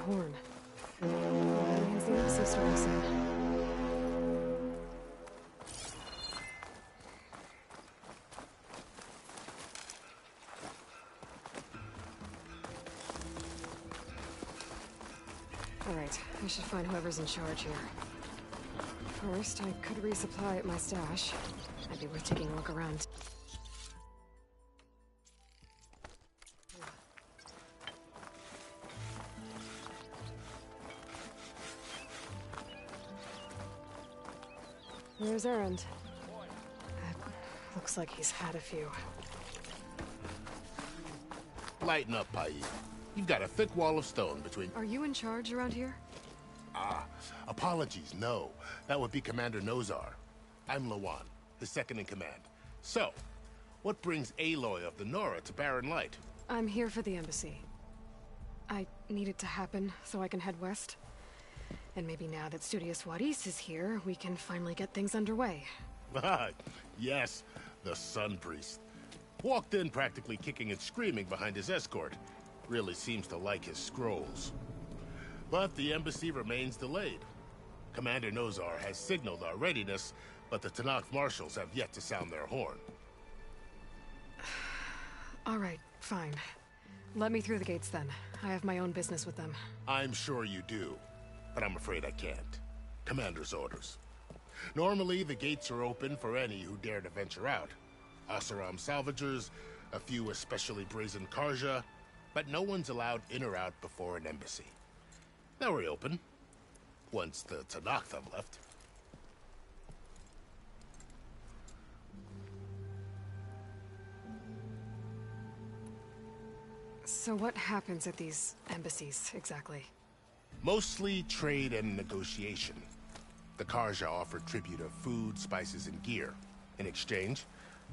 horn. That means the episode starting soon. Alright, I should find whoever's in charge here. First, I could resupply at my stash. Might be worth taking a look around. Where's Erend? Looks like he's had a few. Lighten up, Pai. You've got a thick wall of stone between... Are you in charge around here? Apologies, no. That would be Commander Nozar. I'm Lawan, his second-in-command. So, what brings Aloy of the Nora to Barren Light? I'm here for the embassy. I need it to happen so I can head west. And maybe now that Studious Wadis is here, we can finally get things underway. Yes, the Sun Priest. Walked in practically kicking and screaming behind his escort. Really seems to like his scrolls. But the embassy remains delayed. Commander Nozar has signaled our readiness, but the Tanakh marshals have yet to sound their horn. All right, fine. Let me through the gates then. I have my own business with them. I'm sure you do, but I'm afraid I can't. Commander's orders. Normally, the gates are open for any who dare to venture out. Oseram salvagers, a few especially brazen Karja, but no one's allowed in or out before an embassy. They'll reopen, once the Tanakh have left. So what happens at these embassies, exactly? Mostly trade and negotiation. The Karja offer tribute of food, spices, and gear. In exchange,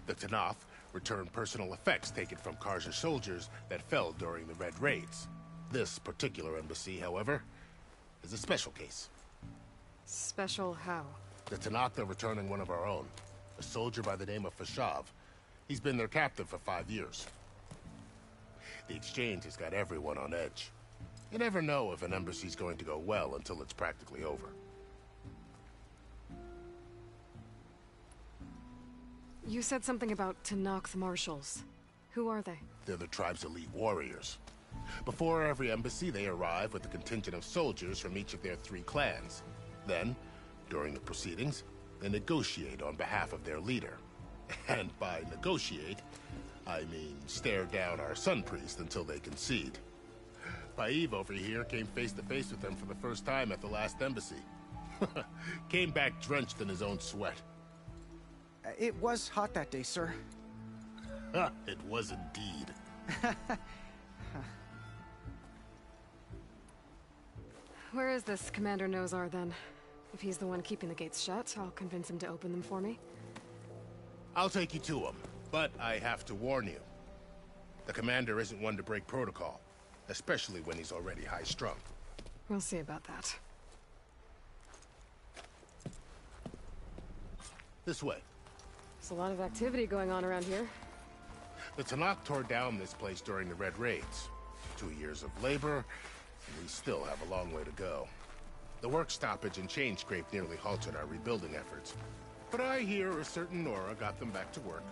the Tanakh return personal effects taken from Karja soldiers that fell during the Red Raids. This particular embassy, however, is a special case. Special how? The Tanakh are returning one of our own, a soldier by the name of Fashav. He's been their captive for 5 years. The exchange has got everyone on edge. You never know if an embassy's going to go well until it's practically over. You said something about Tanakh marshals. Who are they? They're the tribe's elite warriors. Before every embassy, they arrive with a contingent of soldiers from each of their 3 clans. Then, during the proceedings, they negotiate on behalf of their leader. And by negotiate, I mean stare down our Sun Priest until they concede. Paiv over here came face to face with them for the first time at the last embassy. Came back drenched in his own sweat. It was hot that day, sir. It was indeed. Where is this Commander Nozar, then? If he's the one keeping the gates shut, I'll convince him to open them for me. I'll take you to him, but I have to warn you. The commander isn't one to break protocol, especially when he's already high-strung. We'll see about that. This way. There's a lot of activity going on around here. The Tanakh tore down this place during the Red Raids. 2 years of labor, and we still have a long way to go. The work stoppage and chain scrape nearly halted our rebuilding efforts. But I hear a certain Nora got them back to work.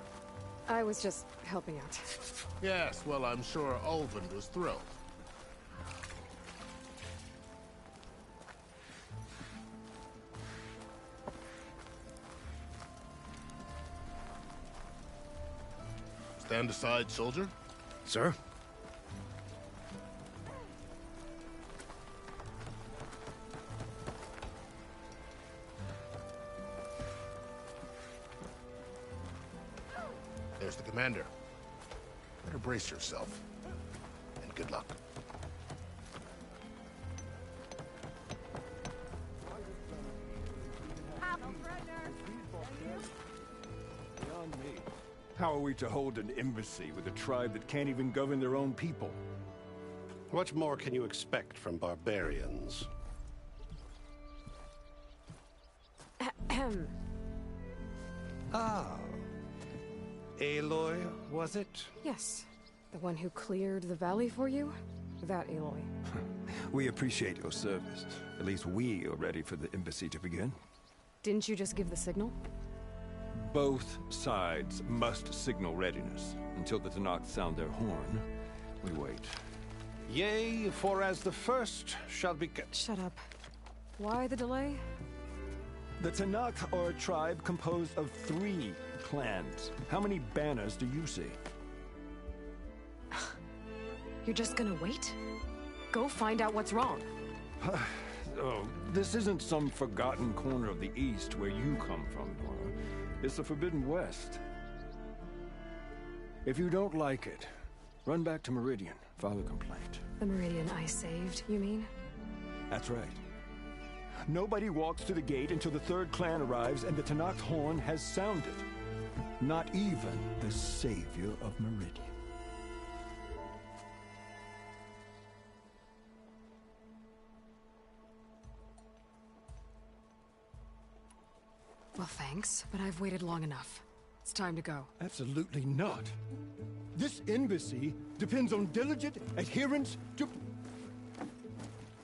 I was just helping out. Yes, well, I'm sure Ulvund was thrilled. Stand aside, soldier. Sir? There's the commander. Better brace yourself. And good luck. How are we to hold an embassy with a tribe that can't even govern their own people? What more can you expect from barbarians? Ahem. Ah. Aloy, was it? Yes. The one who cleared the valley for you? That Aloy. We appreciate your service. At least we are ready for the embassy to begin. Didn't you just give the signal? Both sides must signal readiness. Until the Tanakh sound their horn, we wait. Yea, for as the first shall be kept. Shut up. Why the delay? The Tanakh are a tribe composed of 3 clans. How many banners do you see? You're just gonna wait? Go find out what's wrong. Oh, this isn't some forgotten corner of the East where you come from, Nora. It's the Forbidden West. If you don't like it, run back to Meridian, file a complaint. The Meridian I saved, you mean? That's right. Nobody walks to the gate until the 3rd clan arrives and the Tanakh's horn has sounded. Not even the savior of Meridian. Well, thanks, but I've waited long enough. It's time to go. Absolutely not. This embassy depends on diligent adherence to...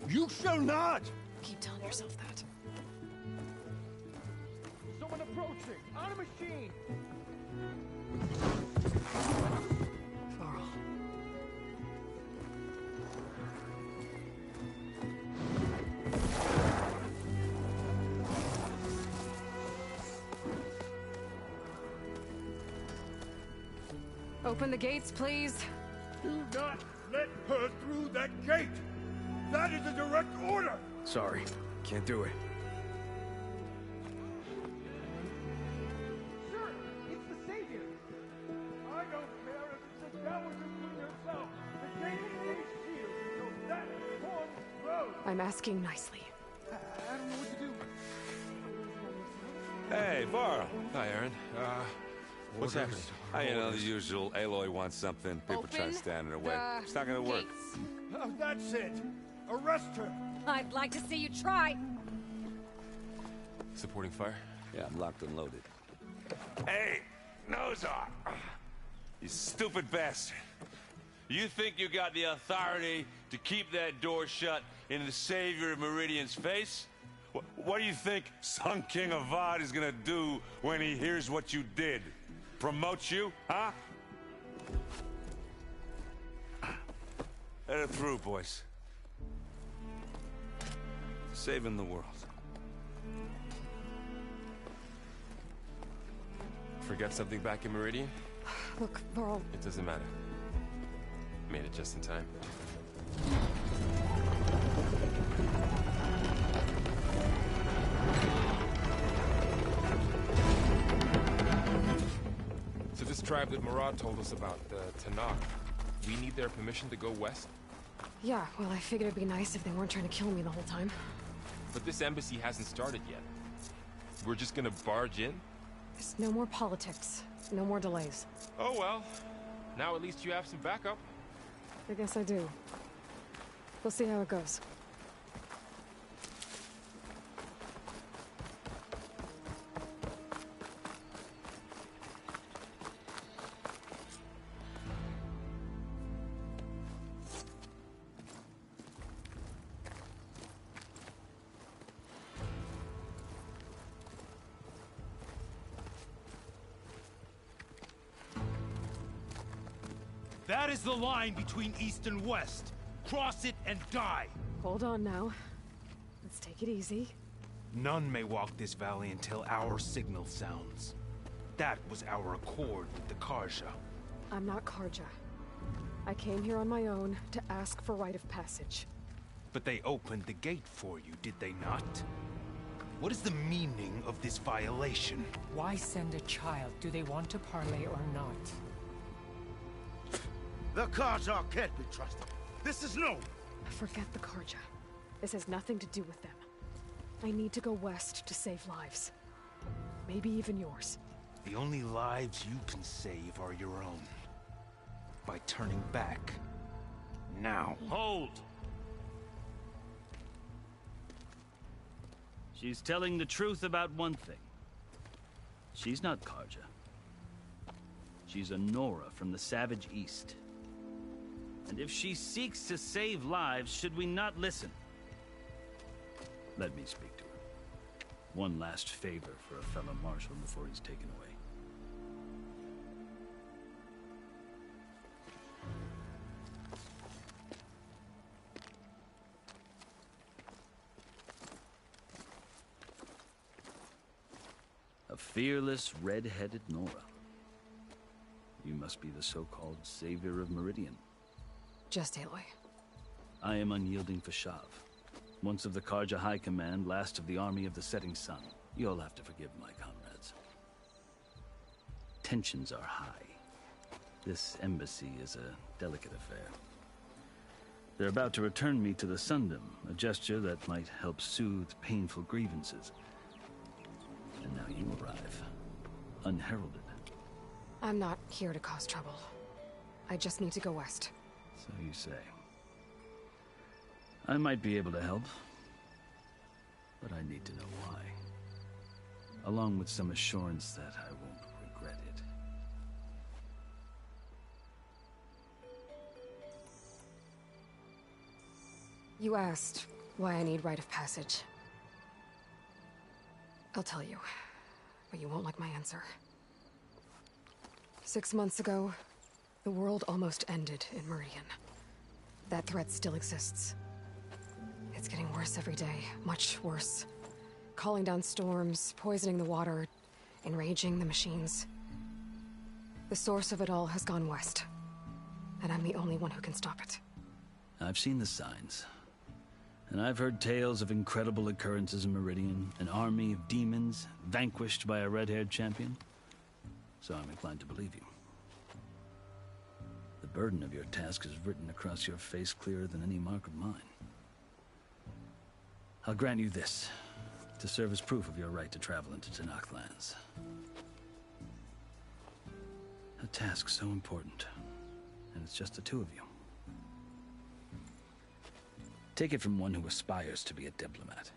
You shall not! Keep telling yourself that. Someone approaching! On a machine! Varl. Open the gates, please. Do not let her through that gate! That is a direct order! Sorry, can't do it. Sir, it's the Savior! I don't care if it's a coward between yourself. The gate is shield, so that horn blows! I'm asking nicely. I don't know what to do. Hey, Varl. Hi, Aaron. What's happening? You know, the usual. Aloy wants something. People try to stand in her way. It's not gonna work. Oh, that's it! Arrest her! I'd like to see you try. Supporting fire? Yeah, I'm locked and loaded. Hey, Nozar! You stupid bastard. You think you got the authority to keep that door shut in the savior of Meridian's face? What do you think Sun King Avad is gonna do when he hears what you did? Promote you, huh? Let it through, boys. Saving the world. Forget something back in Meridian? Look, Varl. It doesn't matter. Made it just in time. So this tribe that Murad told us about, the Tanakh, we need their permission to go west? Yeah, well, I figured it'd be nice if they weren't trying to kill me the whole time. But this embassy hasn't started yet. We're just gonna barge in? There's no more politics. No more delays. Oh well. Now at least you have some backup. I guess I do. We'll see how it goes. That is the line between East and West. Cross it and die. Hold on now. Let's take it easy. None may walk this valley until our signal sounds. That was our accord with the Karja. I'm not Karja. I came here on my own to ask for rite of passage. But they opened the gate for you, did they not? What is the meaning of this violation? Why send a child? Do they want to parley or not? The Karja can't be trusted. This is no... Forget the Karja. This has nothing to do with them. I need to go west to save lives. Maybe even yours. The only lives you can save are your own. By turning back. Now. Hold! She's telling the truth about one thing. She's not Karja. She's a Nora from the Savage East. And if she seeks to save lives, should we not listen? Let me speak to her. One last favor for a fellow marshal before he's taken away. A fearless, red-headed Nora. You must be the so-called savior of Meridian. Just Aloy. I am unyielding Fashav. Once of the Karja High Command, last of the army of the setting sun. You'll have to forgive my comrades. Tensions are high. This embassy is a delicate affair. They're about to return me to the Sundom, a gesture that might help soothe painful grievances. And now you arrive, unheralded. I'm not here to cause trouble. I just need to go west. So you say. I might be able to help, but I need to know why. Along with some assurance that I won't regret it. You asked why I need rite of passage. I'll tell you, but you won't like my answer. 6 months ago, the world almost ended in Meridian. That threat still exists. It's getting worse every day, much worse. Calling down storms, poisoning the water, enraging the machines. The source of it all has gone west, and I'm the only one who can stop it. I've seen the signs. And I've heard tales of incredible occurrences in Meridian, an army of demons vanquished by a red-haired champion. So I'm inclined to believe you. The burden of your task is written across your face clearer than any mark of mine. I'll grant you this, to serve as proof of your right to travel into Tenakth lands. A task so important, and it's just the two of you. Take it from one who aspires to be a diplomat.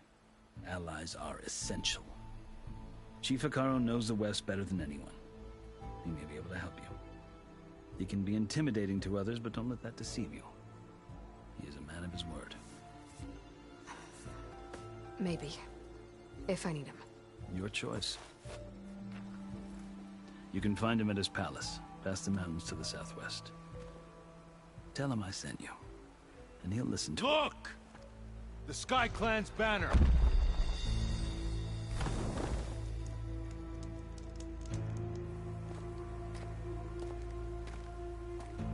Allies are essential. Chief Hekarro knows the West better than anyone. He may be able to help you. He can be intimidating to others, but don't let that deceive you. He is a man of his word. Maybe. If I need him. Your choice. You can find him at his palace, past the mountains to the southwest. Tell him I sent you, and he'll listen to it. Look! The Sky Clan's banner!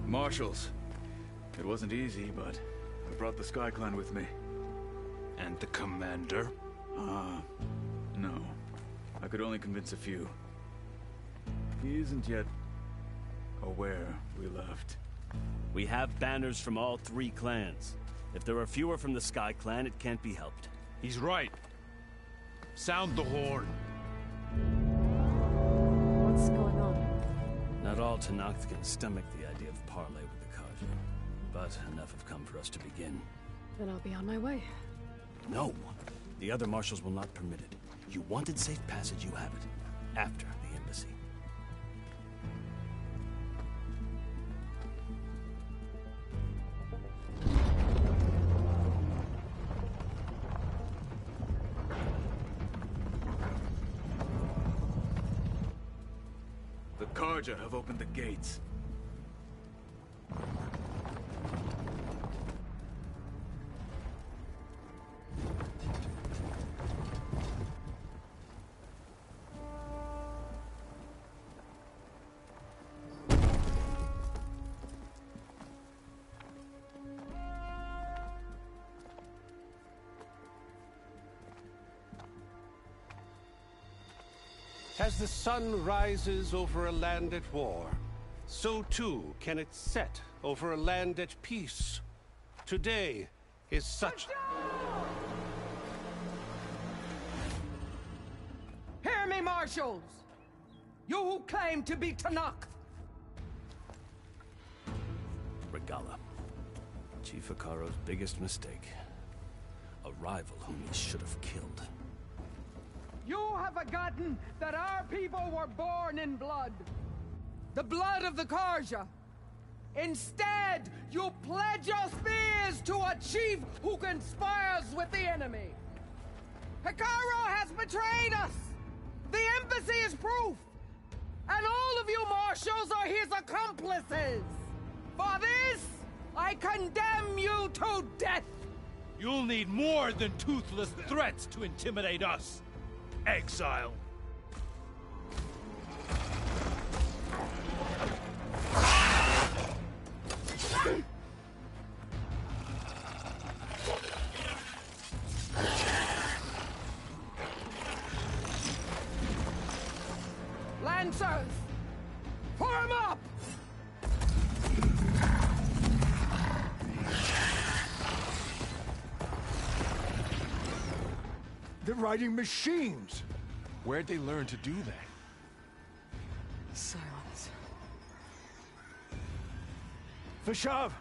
Marshals. It wasn't easy, but I brought the Sky Clan with me. And the commander? No. I could only convince a few. He isn't yet aware we left. We have banners from all 3 clans. If there are fewer from the Sky Clan, it can't be helped. He's right. Sound the horn. What's going on? Not all Tenakth can stomach the idea of parley with the Karja, but enough have come for us to begin. Then I'll be on my way. No! The other marshals will not permit it. You wanted safe passage, you have it. After the embassy. The Karja have opened the gates. As the sun rises over a land at war, so too can it set over a land at peace. Today is such... Hear me, marshals! You who claim to be Tenakth! Regala. Chief Hekarro's biggest mistake. A rival whom he should have killed. You have forgotten that our people were born in blood. The blood of the Karja. Instead, you pledge your spears to a chief who conspires with the enemy. Hikaru has betrayed us! The embassy is proof! And all of you marshals are his accomplices! For this, I condemn you to death! You'll need more than toothless threats to intimidate us, exile. Lancers! Form up! They're riding machines! Where'd they learn to do that? Silence. Vashav!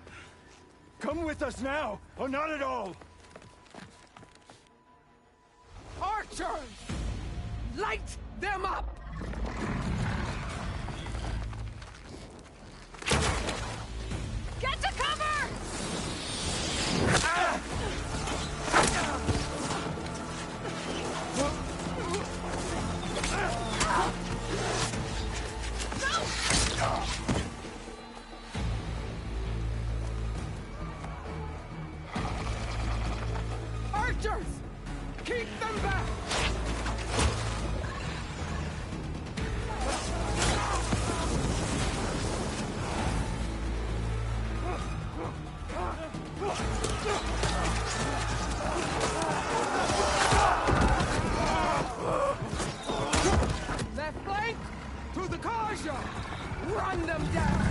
Come with us now, or not at all! Archers! Light them up! Get to cover! Archers! Keep them back! Left flank! To the Kaja! Run them down!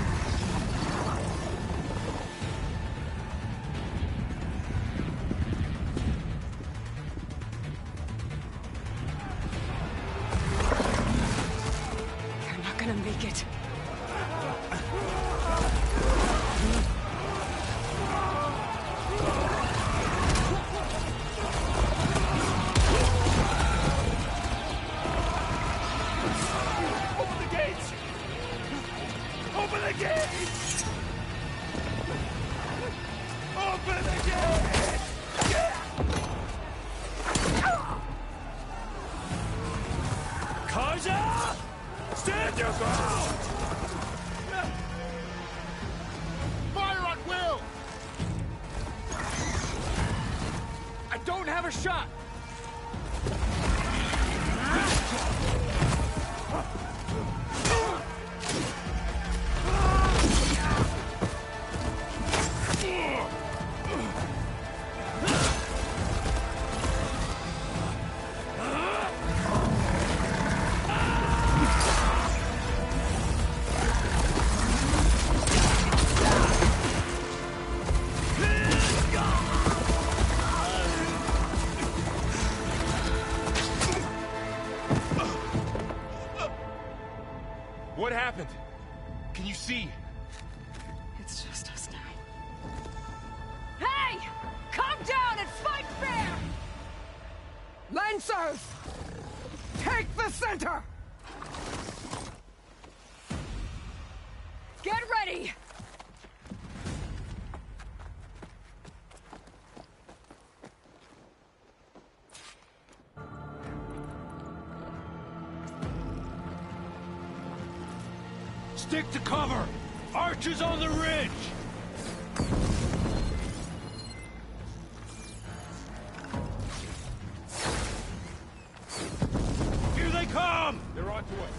They're not gonna make it. Open the gates! Open the gates! Open the gates! Kaja! Stand your ground! Fire at will! I don't have a shot! What happened? Can you see? It's just us now. Hey! Calm down and fight fair! Lancers! Take the center! Get ready! Stick to cover! Archers on the ridge! Here they come! They're on to us.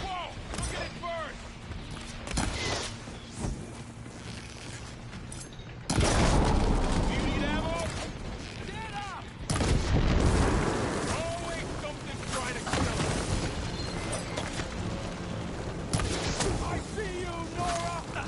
Whoa! Look at it burn! Do you need ammo? Get up! Always something trying to kill us. I see you, Nora!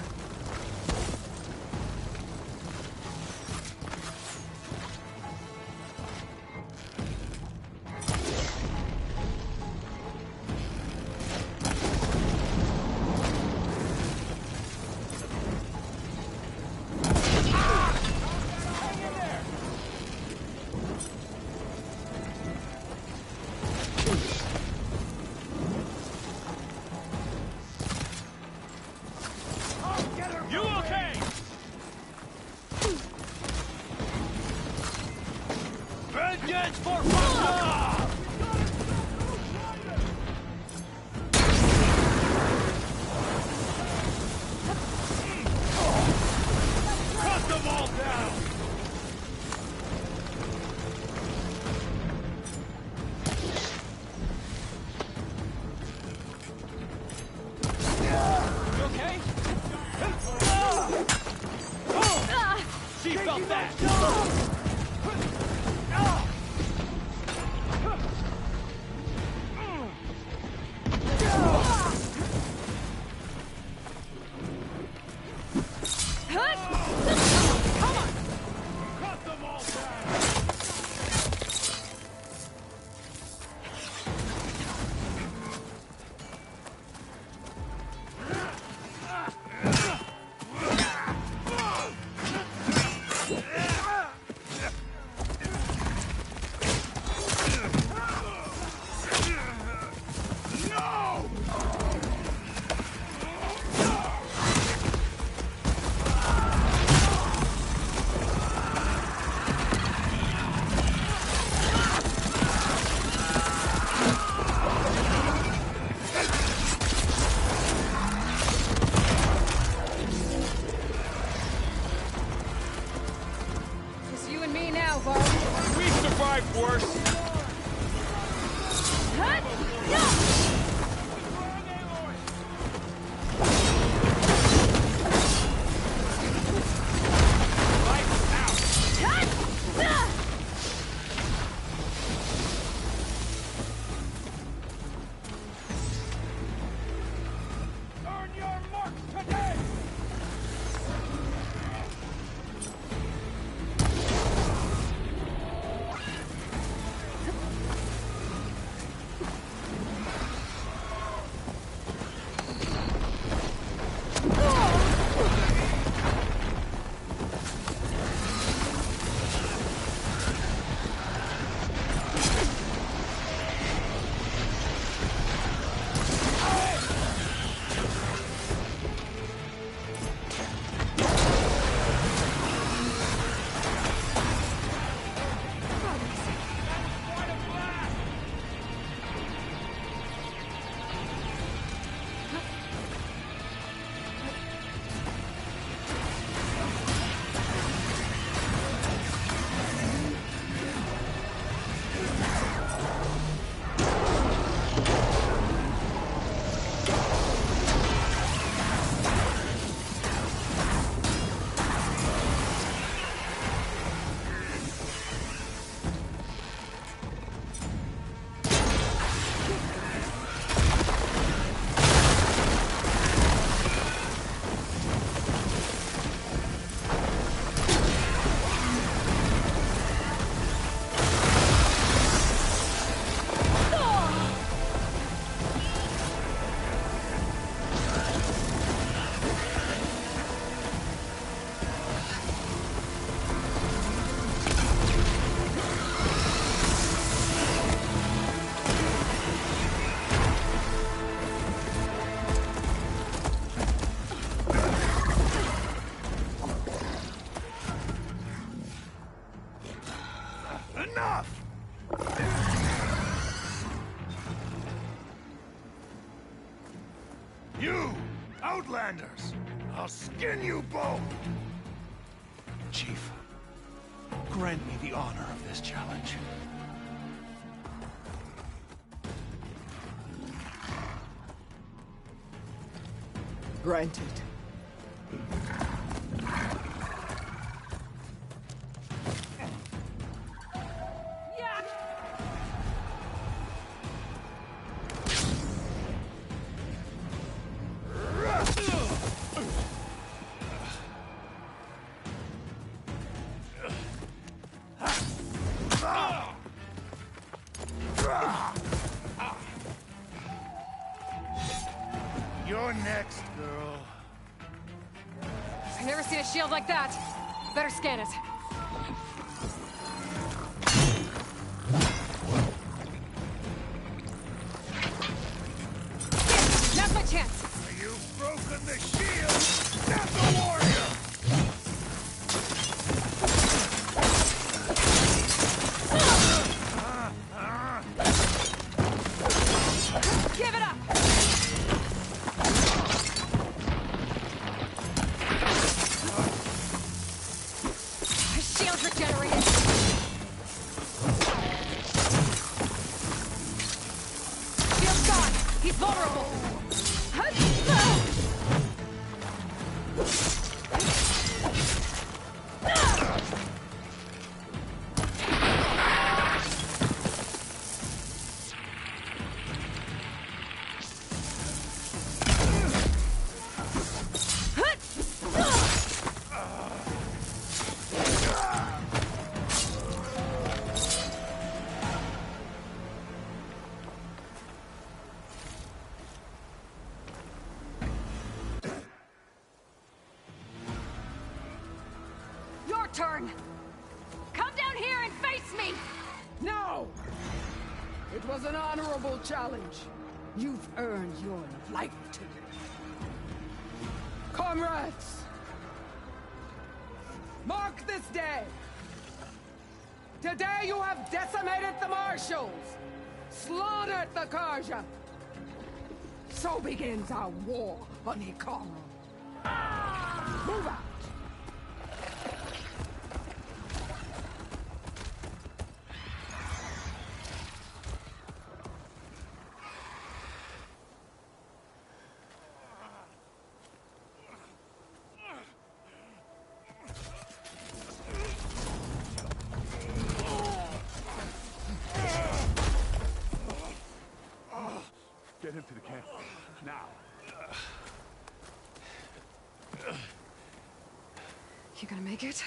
Watch for Russia! Cut them all down! You okay? She felt that! You, Outlanders! I'll skin you both! Chief, grant me the honor of this challenge. Granted. You're next, girl. I've never seen a shield like that. Better scan it. Now's my chance. You've broken the shield, not the warrior! turn! Come down here and face me! No! It was an honorable challenge. You've earned your life to me. Comrades! Mark this day! Today you have decimated the Marshals! Slaughtered the Karja! So begins our war on Hikaru. Move out! Get him to the camp. Now. You gonna make it?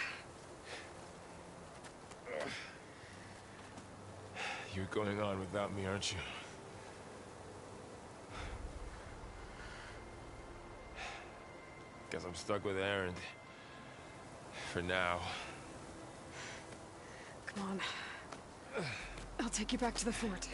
You're going on without me, aren't you? Guess I'm stuck with Aaron. For now. Come on. I'll take you back to the fort.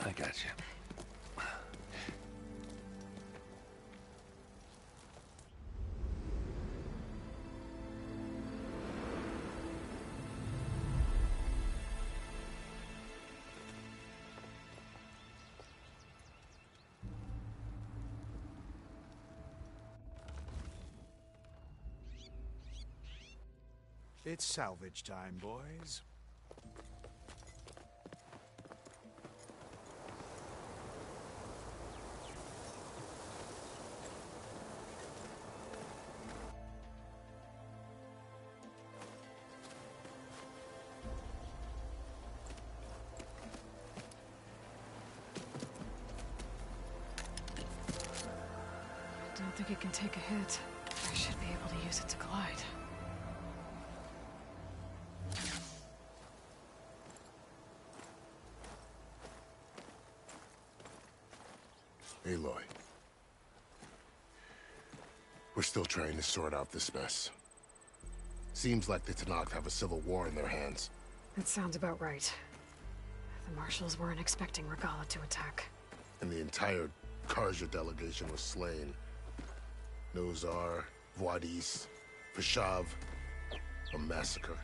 I got you. It's salvage time, boys. Don't think it can take a hit. I should be able to use it to glide. Aloy. We're still trying to sort out this mess. Seems like the Tenakth have a civil war in their hands. That sounds about right. The Marshals weren't expecting Regala to attack. And the entire Karja delegation was slain. Nozar, Voidis, Vishav. A massacre.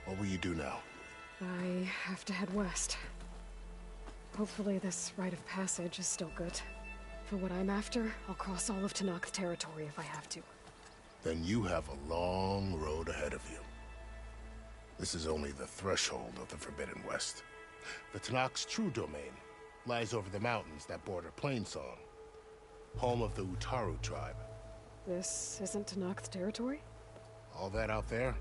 What will you do now? I have to head west. Hopefully this rite of passage is still good. For what I'm after, I'll cross all of Tenakth territory if I have to. Then you have a long road ahead of you. This is only the threshold of the Forbidden West. The Tenakth's true domain lies over the mountains that border Plainsong, home of the Utaru tribe. This isn't Tenakth territory? All that out there?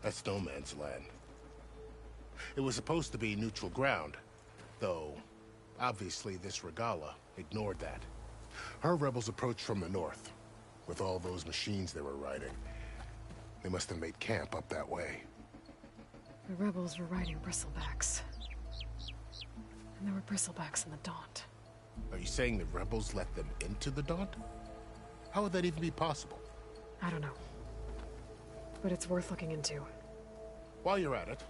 That's no man's land. It was supposed to be neutral ground, though obviously this Regala ignored that. Her rebels approached from the north, with all those machines they were riding. They must have made camp up that way. The rebels were riding bristlebacks. And there were bristlebacks in the Daunt. Are you saying the rebels let them into the Daunt? How would that even be possible? I don't know. But it's worth looking into. While you're at it,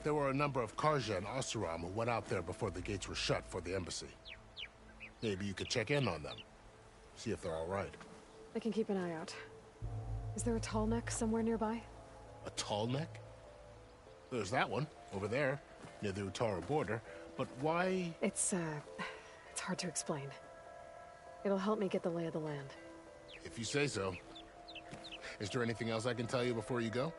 there were a number of Karja and Oseram who went out there before the gates were shut for the embassy. Maybe you could check in on them. See if they're all right. I can keep an eye out. Is there a tall neck somewhere nearby? A tall neck? There's that one, over there, near the Utaru border. But why? It's hard to explain. It'll help me get the lay of the land. If you say so. Is there anything else I can tell you before you go?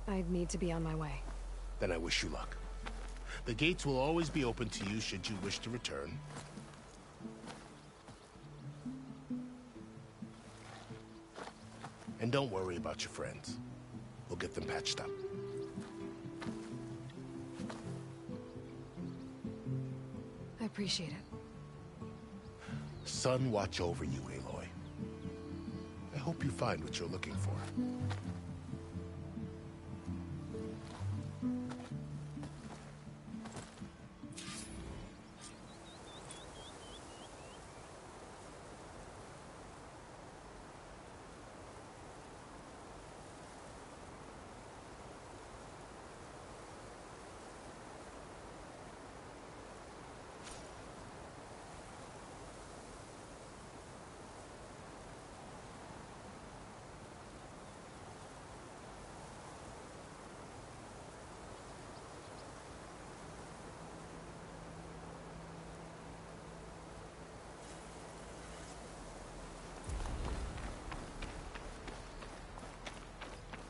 I need to be on my way. Then I wish you luck. The gates will always be open to you should you wish to return. And don't worry about your friends. We'll get them patched up. I appreciate it. Sun watch over you, Aloy. I hope you find what you're looking for.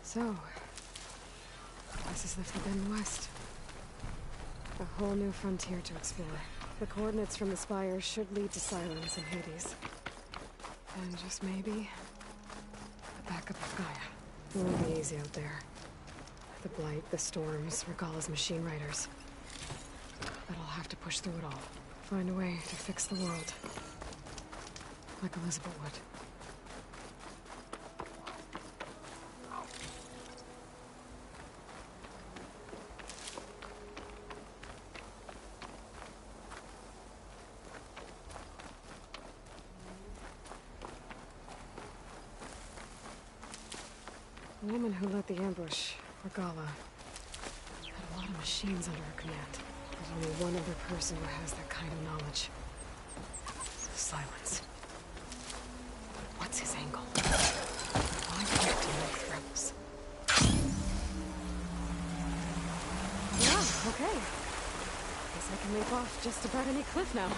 So, this is the Forbidden West. A whole new frontier to explore. The coordinates from the spire should lead to Silence and Hades. And just maybe, the backup of Gaia. It won't be easy out there. The Blight, the Storms, Regalla's machine riders. But I'll have to push through it all. Find a way to fix the world. Like Elizabeth would. The woman who led the ambush, Regalla, had a lot of machines under her command. There's only one other person who has that kind of knowledge. Silence. What's his angle? Why can't he make rebels? Yeah, okay. Guess I can leap off just about any cliff now.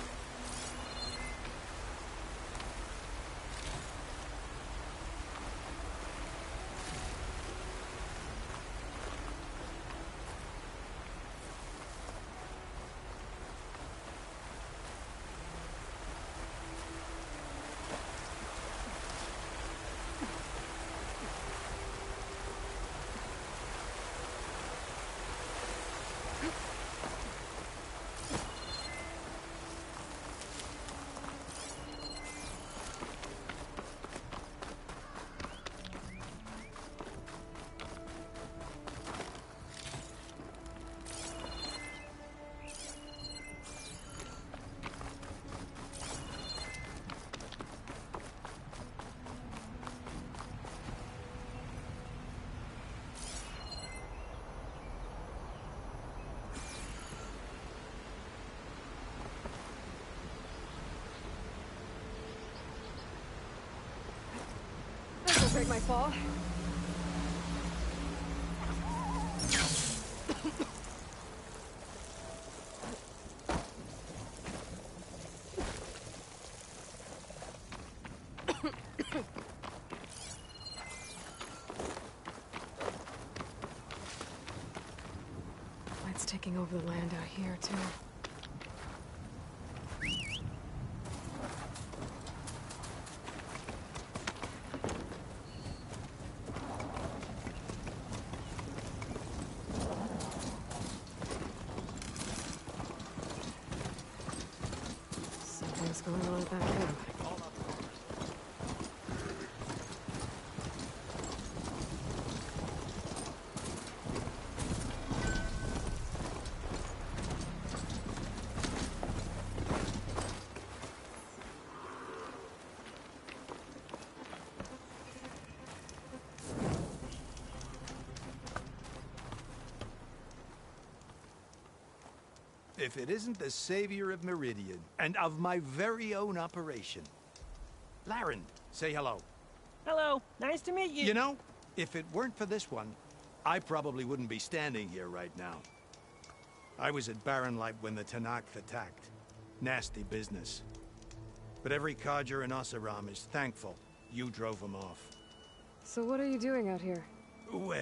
This'll break my fall. Light's taking over the land out here, too. Something's going on at that camp. If it isn't the savior of Meridian, and of my very own operation. Laren, say hello. Hello, nice to meet you. You know, if it weren't for this one, I probably wouldn't be standing here right now. I was at Barren Light when the Tanakh attacked. Nasty business. But every codger in Oseram is thankful you drove them off. So what are you doing out here? Well,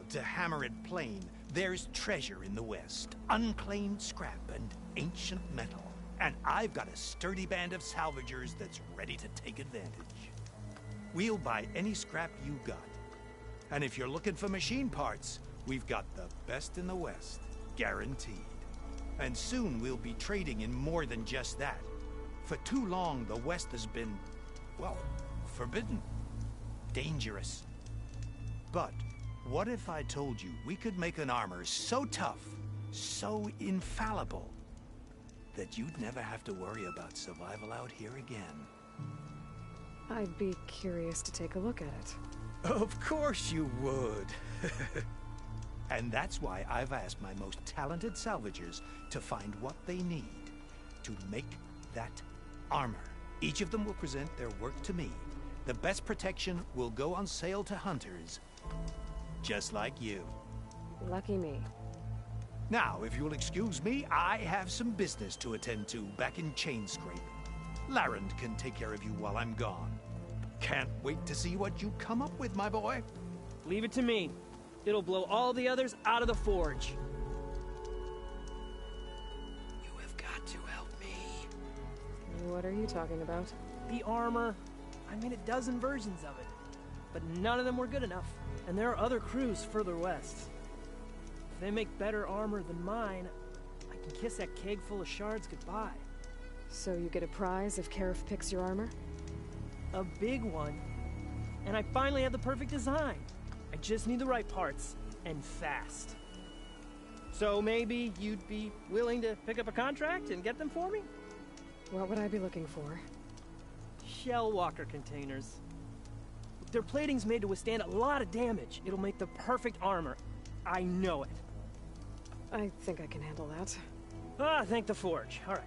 to hammer it plain, there's treasure in the West. Unclaimed scrap and ancient metal. And I've got a sturdy band of salvagers that's ready to take advantage. We'll buy any scrap you got. And if you're looking for machine parts, we've got the best in the West, guaranteed. And soon we'll be trading in more than just that. For too long, the West has been, well, forbidden. Dangerous. But what if I told you we could make an armor so tough, so infallible, that you'd never have to worry about survival out here again? I'd be curious to take a look at it. Of course you would. And that's why I've asked my most talented salvagers to find what they need to make that armor. Each of them will present their work to me. The best protection will go on sale to hunters, just like you. Lucky me. Now, if you'll excuse me, I have some business to attend to back in Chainscrape. Larend can take care of you while I'm gone. Can't wait to see what you come up with, my boy. Leave it to me. It'll blow all the others out of the forge. You have got to help me. What are you talking about? The armor. I made a dozen versions of it, but none of them were good enough. And there are other crews further west. If they make better armor than mine, I can kiss that keg full of shards goodbye. So you get a prize if Karif picks your armor? A big one. And I finally have the perfect design. I just need the right parts, and fast. So maybe you'd be willing to pick up a contract and get them for me? What would I be looking for? Shell walker containers. Their plating's made to withstand a lot of damage. It'll make the perfect armor. I know it. I think I can handle that. Ah, thank the forge. All right.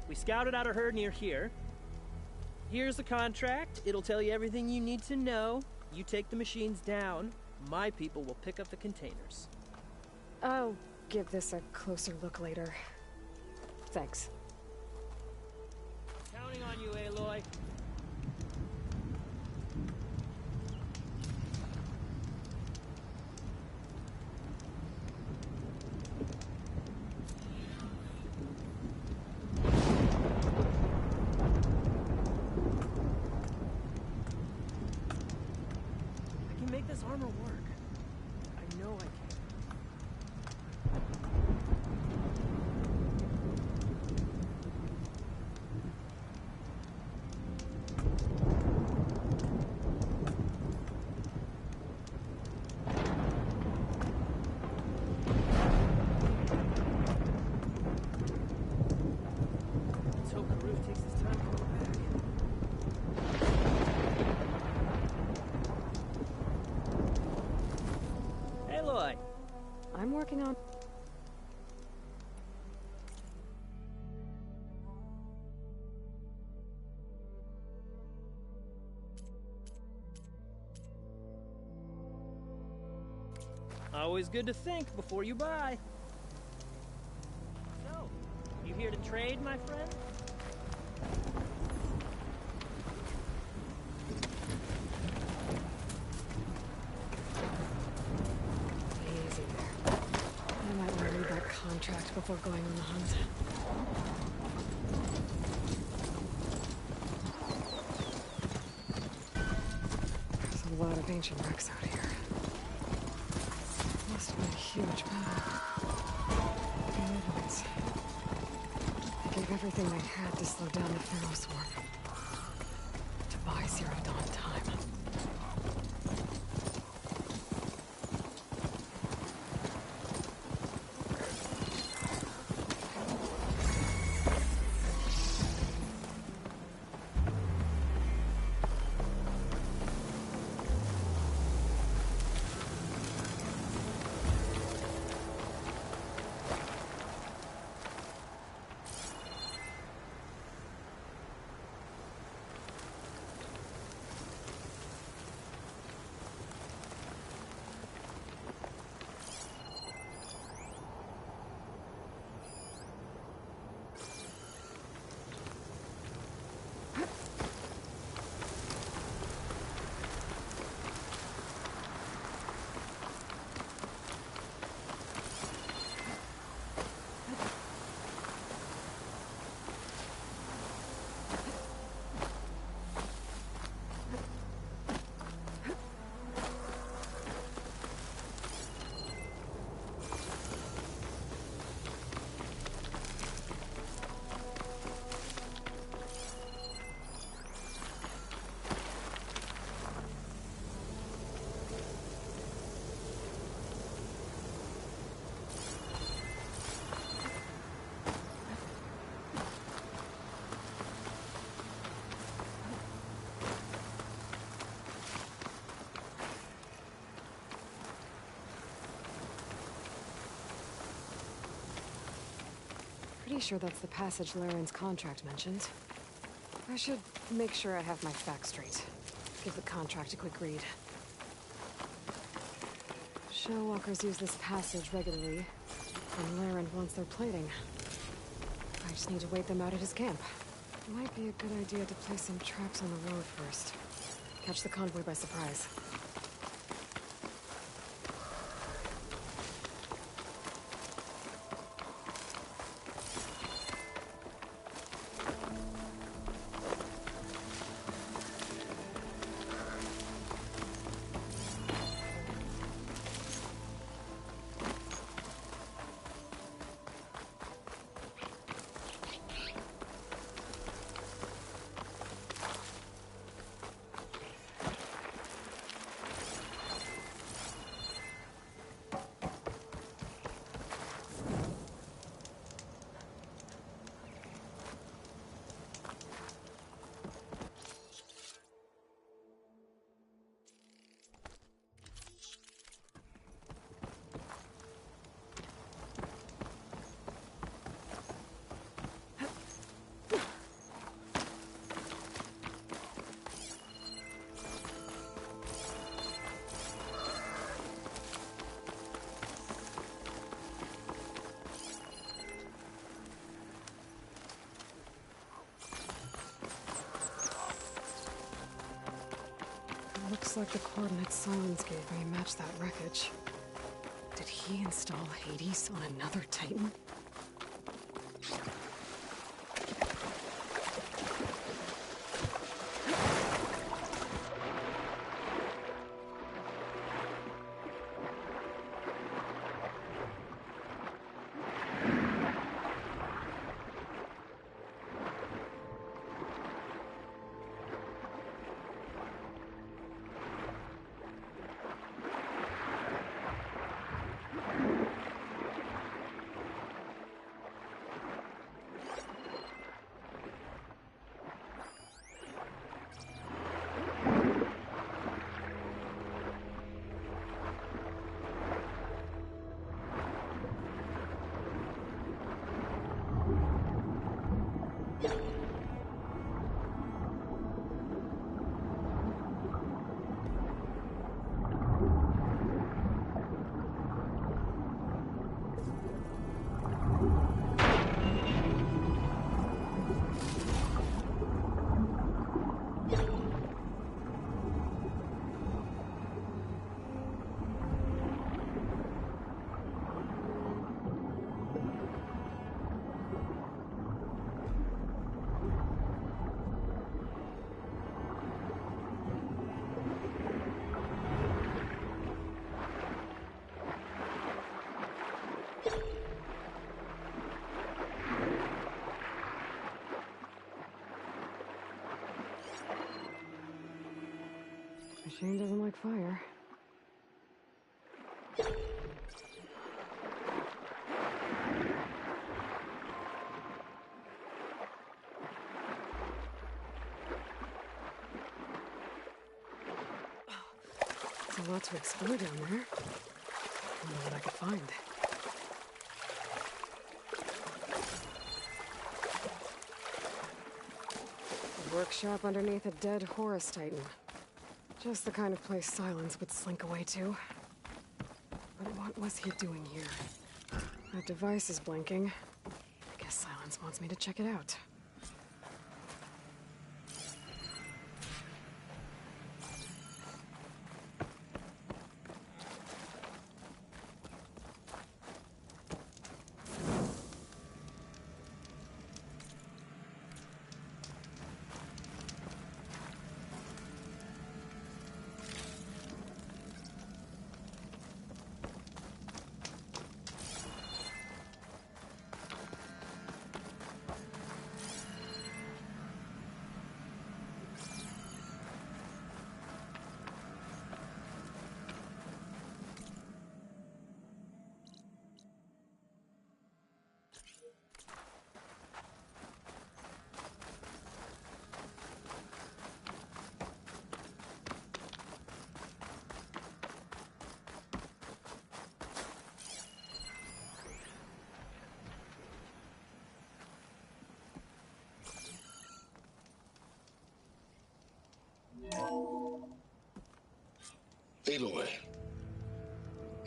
We scouted out a herd near here. Here's the contract. It'll tell you everything you need to know. You take the machines down. My people will pick up the containers. I'll give this a closer look later. Thanks. Counting on you, Aloy. This armor work. I know I can. Let's hope the roof takes his time to come back. I'm working on... Always good to think before you buy. So, you here to trade, my friend? Contract before going on the hunt. There's a lot of ancient wrecks out here. Must have been a huge battle. The evidence. They gave everything they had to slow down the Pharaoh swarm. To buy Zero Dawn time. Pretty sure that's the passage Laren's contract mentioned. I should make sure I have my facts straight. Give the contract a quick read. Shellwalkers use this passage regularly, and Laren wants their plating. I just need to wait them out at his camp. Might be a good idea to place some traps on the road first. Catch the convoy by surprise. Looks like the coordinates Silence gave me match that wreckage. Did he install Hades on another Titan? Machine doesn't like fire. There's a lot to explore down there. I wonder what I could find. A workshop underneath a dead Horus Titan. Just the kind of place Silence would slink away to. But what was he doing here? That device is blinking. I guess Silence wants me to check it out.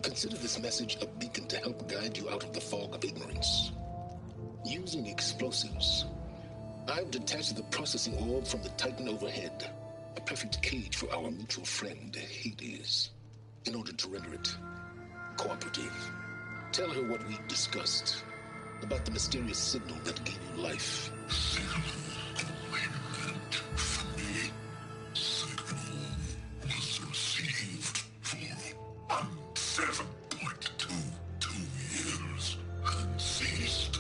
Consider this message a beacon to help guide you out of the fog of ignorance. Using explosives, I've detached the processing orb from the Titan overhead. A perfect cage for our mutual friend, Hades. In order to render it cooperative, tell her what we discussed about the mysterious signal that gave you life. Was received for 7.22 years and ceased.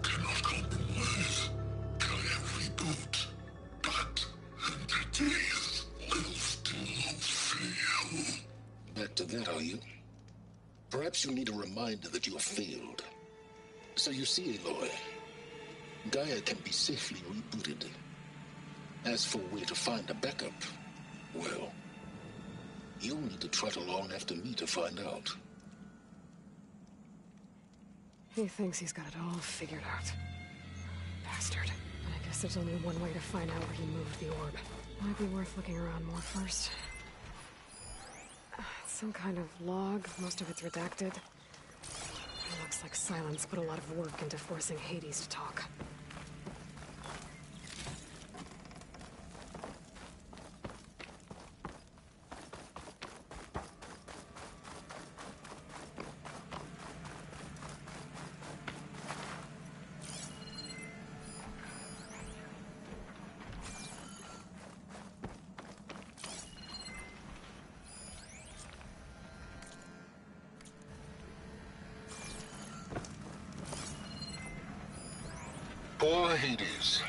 Cannot compromise. Can reboot. But entities will still fail. Back to that, are you? Perhaps you need a reminder that you have failed. So you see, Aloy, Gaia can be safely rebooted. As for where to find a backup, well, you'll need to trot along after me to find out. He thinks he's got it all figured out. Bastard. I guess there's only one way to find out where he moved the orb. Might be worth looking around more first. Some kind of log, most of it's redacted. It looks like Silence put a lot of work into forcing Hades to talk. Poor Hades.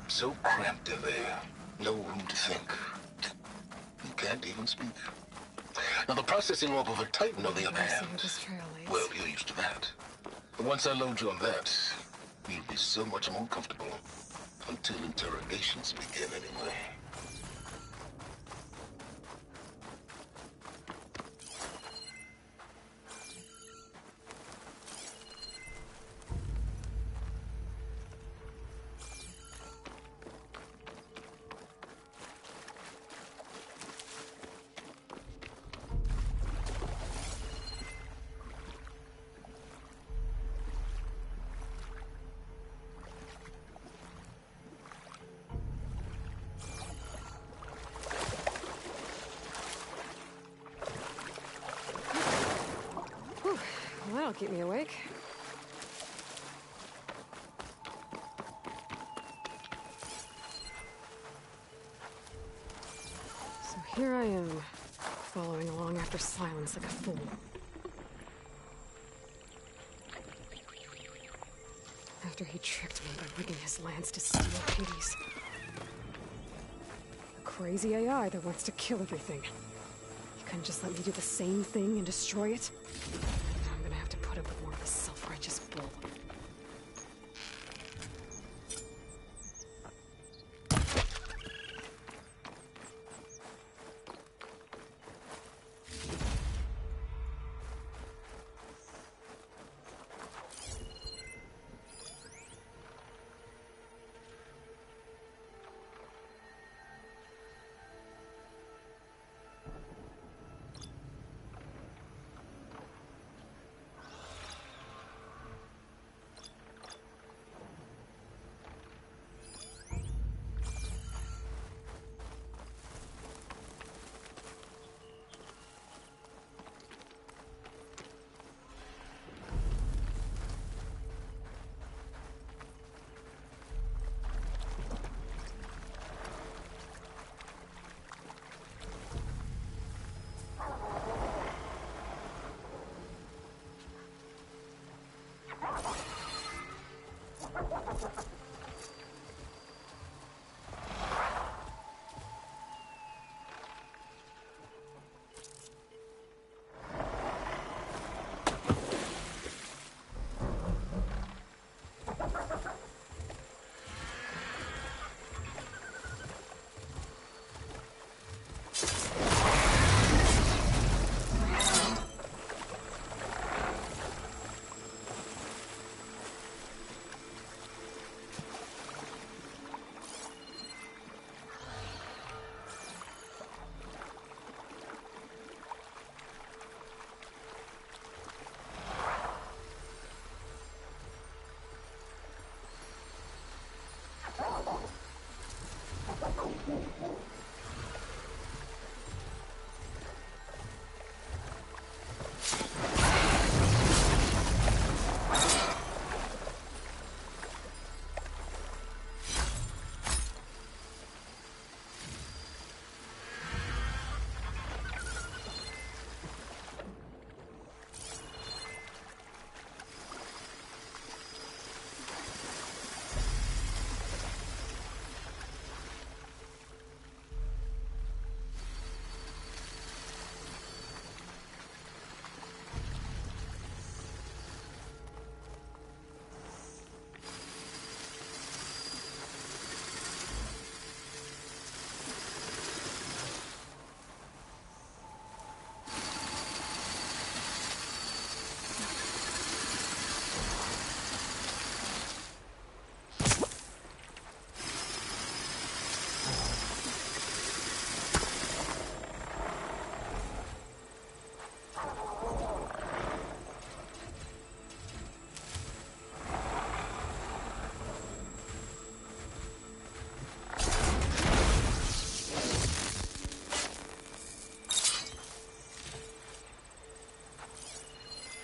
So cramped in there. No room to think. You can't even speak. Now the processing orb of a Titan, on the other hand, well, you're used to that. But once I load you on that, you'll be so much more comfortable. Until interrogations begin, anyway. That'll keep me awake. So here I am, following along after Silence like a fool. After he tricked me by rigging his lance to steal Hades. A crazy AI that wants to kill everything. You couldn't just let me do the same thing and destroy it? I'm gonna have to put up with more of this self-righteous bull.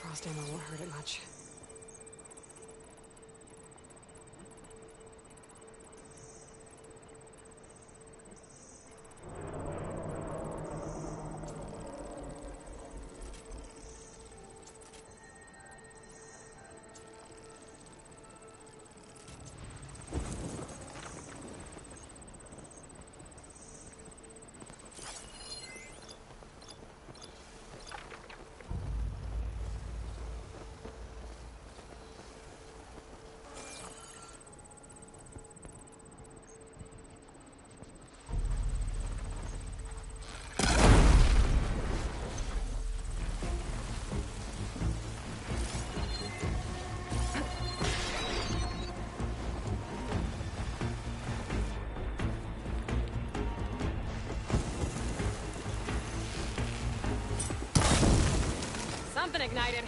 Frost ammo won't hurt it much. Something ignited.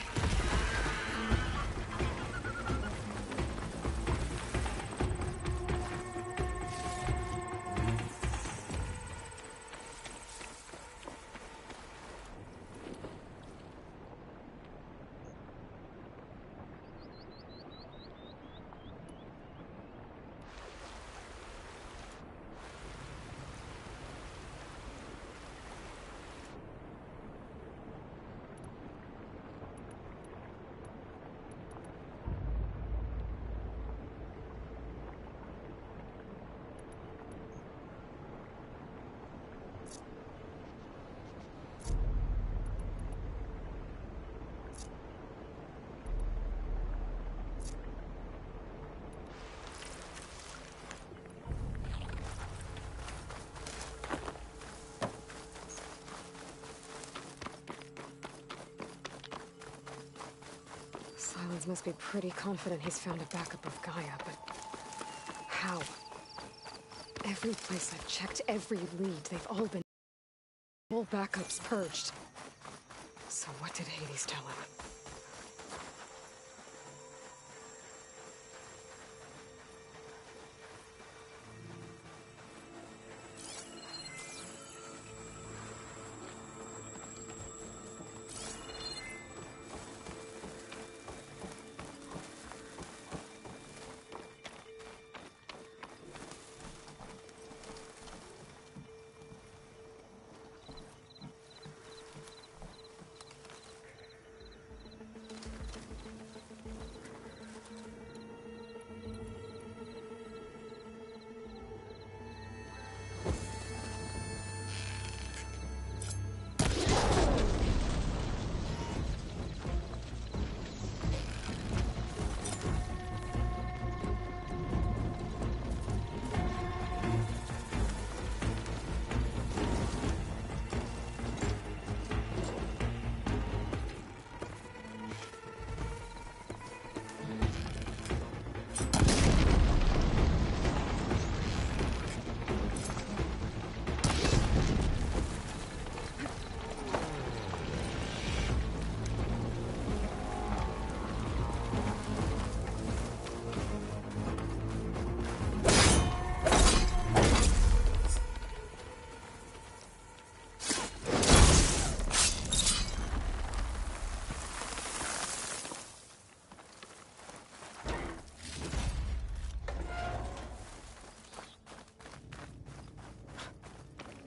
Silence must be pretty confident he's found a backup of Gaia, but how? Every place I've checked, every lead, they've all been... all backups purged. So what did Hades tell him?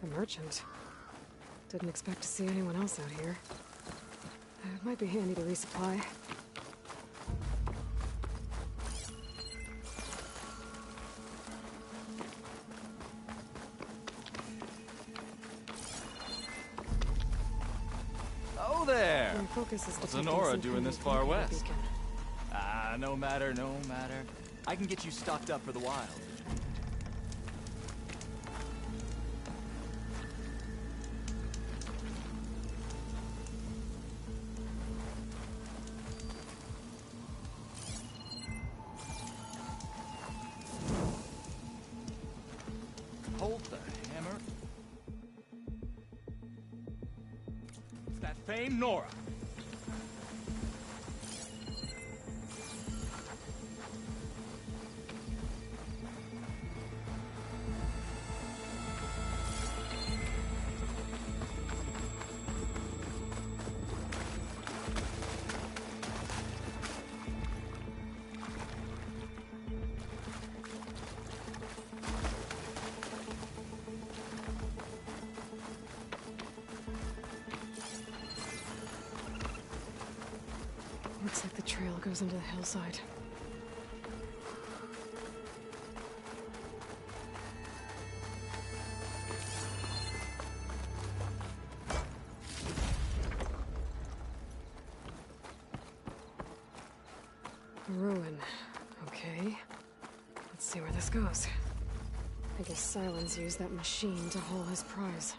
A merchant. Didn't expect to see anyone else out here. It might be handy to resupply. Oh there! My focus is What's detecting Honora some doing this PvP far west? beacon. Ah, no matter, no matter. I can get you stocked up for the wild. Hold the hammer. It's that famed Nora. Looks like the trail goes into the hillside. A ruin. Okay. Let's see where this goes. I guess Silence used that machine to haul his prize.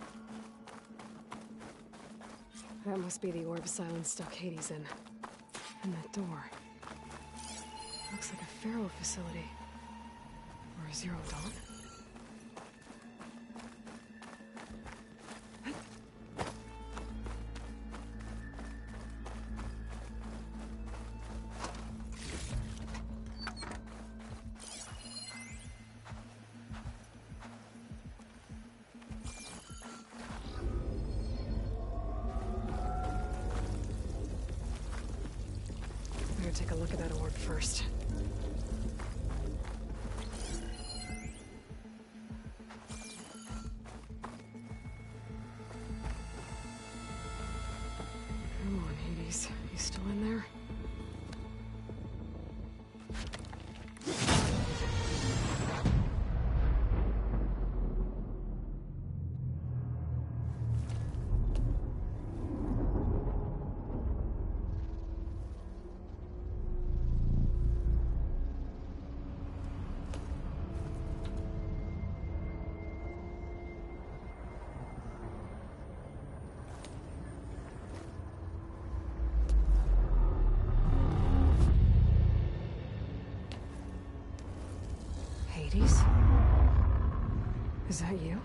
That must be the orb Silence stuck Hades in. And that door. Looks like a Pharaoh facility. Or a Zero Dawn. Take a look at that orb first. Come on, Hades. You still in there? Hades? Is that you?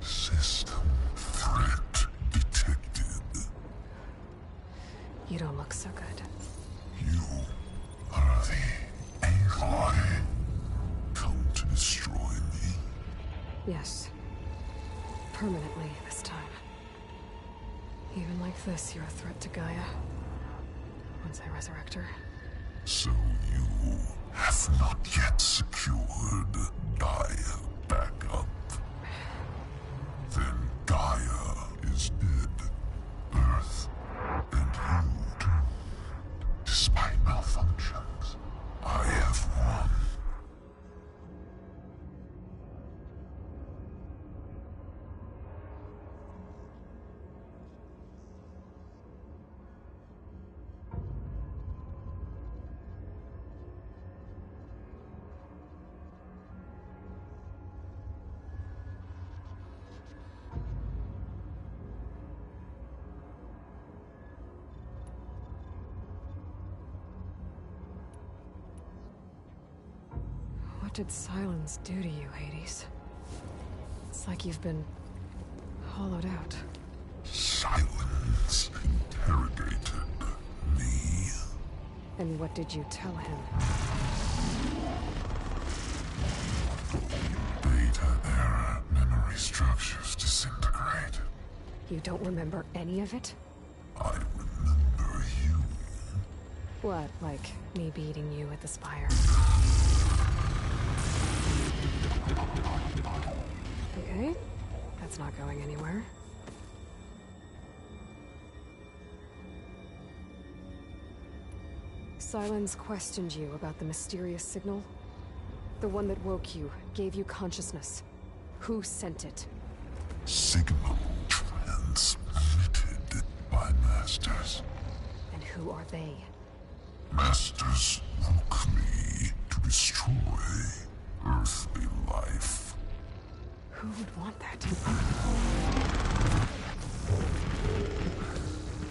System threat detected. You don't look so good. You are the Aloy. Come to destroy me? Yes. Permanently this time. Even like this, you're a threat to Gaia. Once I resurrect her. So you have not yet secured Gaia back up. Then Gaia is dead. Earth and you too. Despite malfunctions, I have won. What did Silence do to you, Hades? It's like you've been hollowed out. Silence interrogated me. And what did you tell him? Beta era memory structures disintegrated. You don't remember any of it? I remember you. What, like me beating you at the spire? Okay, that's not going anywhere. Silence questioned you about the mysterious signal. The one that woke you, gave you consciousness. Who sent it? Signal transmitted by masters. And who are they? Masters woke me to destroy earthly life. Who would want that?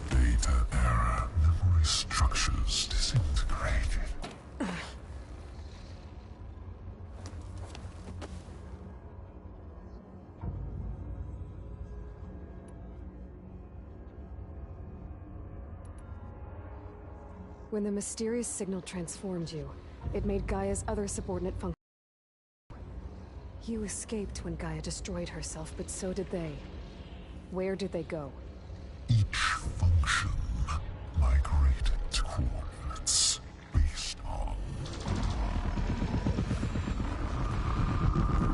Beta era memory structures disintegrated. When the mysterious signal transformed you, it made Gaia's other subordinate function. You escaped when Gaia destroyed herself, but so did they. Where did they go? Each function migrated to coordinates based on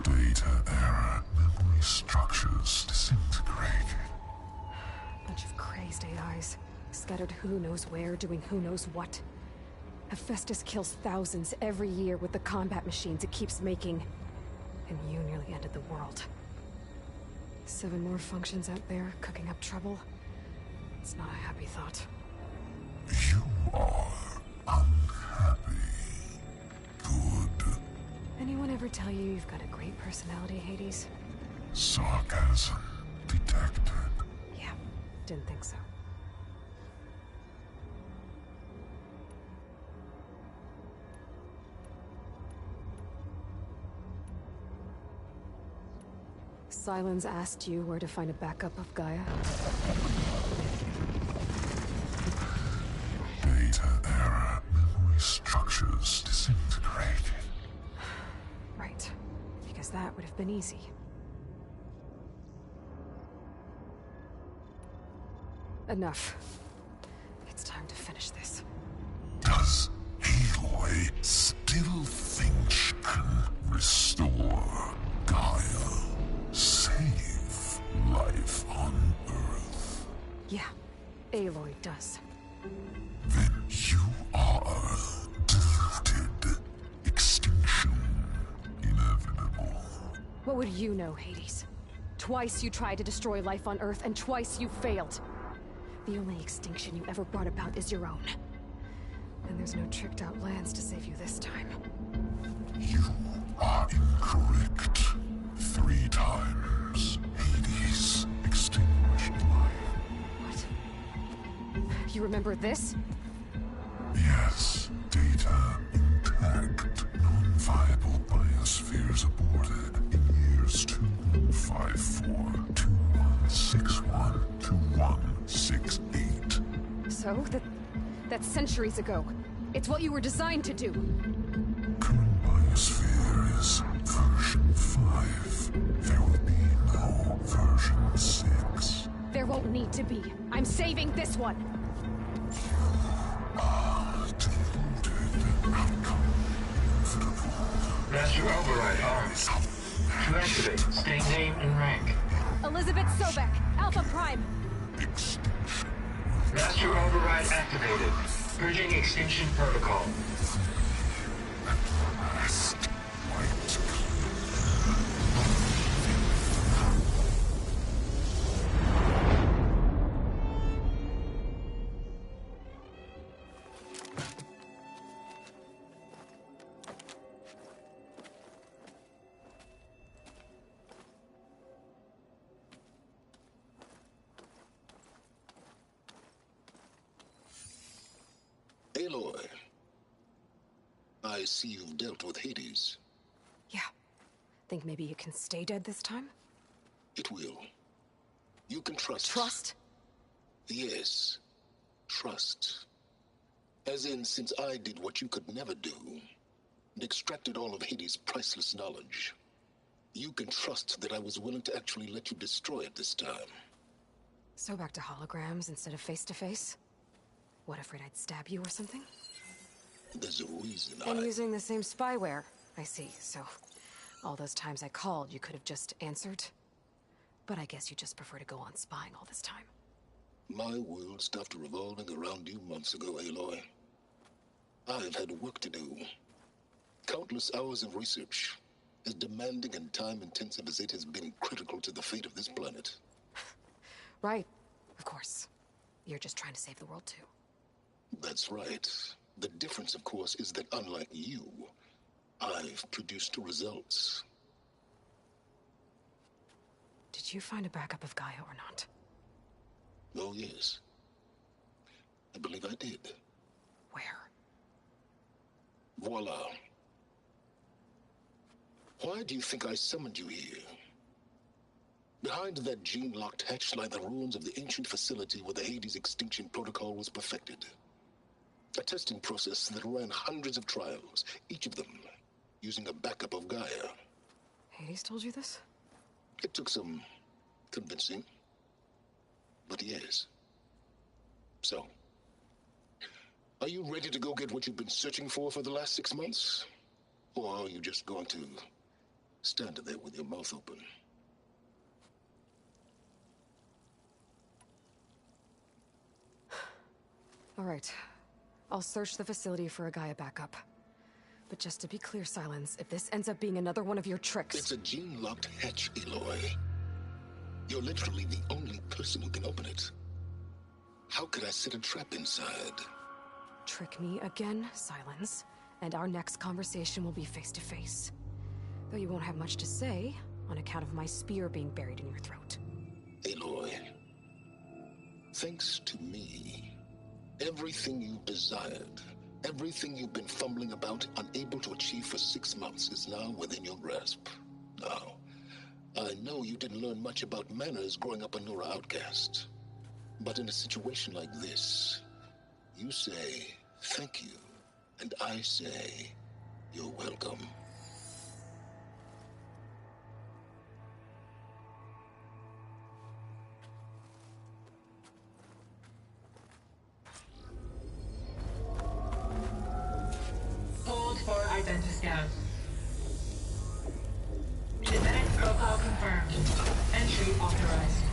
data era memory structures disintegrated. Bunch of crazed AIs. scattered who knows where, doing who knows what. Hephaestus kills thousands every year with the combat machines it keeps making. And you nearly ended the world. 7 more functions out there, cooking up trouble. It's not a happy thought. You are unhappy. Good. Anyone ever tell you you've got a great personality, Hades? Sarcasm detected. Yeah, didn't think so. Silence asked you where to find a backup of Gaia? Data error. Memory structures disintegrated. Right. Because that would have been easy. Enough. It's time to finish this. Does Aloy still think she can restore Gaia? Save life on Earth? Yeah, Aloy does. Then you are deluded. Extinction inevitable. What would you know, Hades? Twice you tried to destroy life on Earth, and twice you failed. The only extinction you ever brought about is your own. And there's no tricked-out lands to save you this time. You are incorrect. 3 times. Hades extinguished life. You remember this? Yes. Data intact. Non-viable biospheres aborted in years 2154, 2161, 2168. So? That's centuries ago. It's what you were designed to do. Current biosphere is version 5. There will be no version 6. There won't need to be. I'm saving this one. Master override armed. To activate, state name and rank. Elizabeth Sobek, Alpha Prime. Extinction. Master override activated. Purging extinction protocol. Aloy, I see you've dealt with Hades. Yeah. Think maybe you can stay dead this time? It will. You can trust. Trust? Yes. Trust. As in, since I did what you could never do, and extracted all of Hades' priceless knowledge, you can trust that I was willing to actually let you destroy it this time. So back to holograms instead of face-to-face? What, afraid I'd stab you or something? There's a reason And using the same spyware. I see, so all those times I called, you could have just answered? But I guess you just prefer to go on spying all this time. My world stopped revolving around you months ago, Aloy. I've had work to do. Countless hours of research, as demanding and time-intensive as it has been critical to the fate of this planet. Right, of course. You're just trying to save the world, too. That's right. The difference, of course, is that unlike you, I've produced results. Did you find a backup of Gaia or not? Oh, yes. I believe I did. Where? Voila. Why do you think I summoned you here? Behind that gene-locked hatch lie the ruins of the ancient facility where the Hades extinction protocol was perfected. A testing process that ran hundreds of trials, each of them using a backup of Gaia. Hades told you this? It took some convincing, but yes. So, are you ready to go get what you've been searching for the last 6 months? Or are you just going to stand there with your mouth open? All right. I'll search the facility for a Gaia backup. But just to be clear, Silence, if this ends up being another one of your tricks... It's a gene-locked hatch, Aloy. You're literally the only person who can open it. How could I set a trap inside? Trick me again, Silence, and our next conversation will be face-to-face. Though you won't have much to say, on account of my spear being buried in your throat. Aloy, thanks to me, everything you've desired, everything you've been fumbling about, unable to achieve for 6 months, is now within your grasp. Now, I know you didn't learn much about manners growing up a Nora outcast. But in a situation like this, you say, thank you, and I say, you're welcome. Hold for identiscan. Genetic profile confirmed. Entry authorized.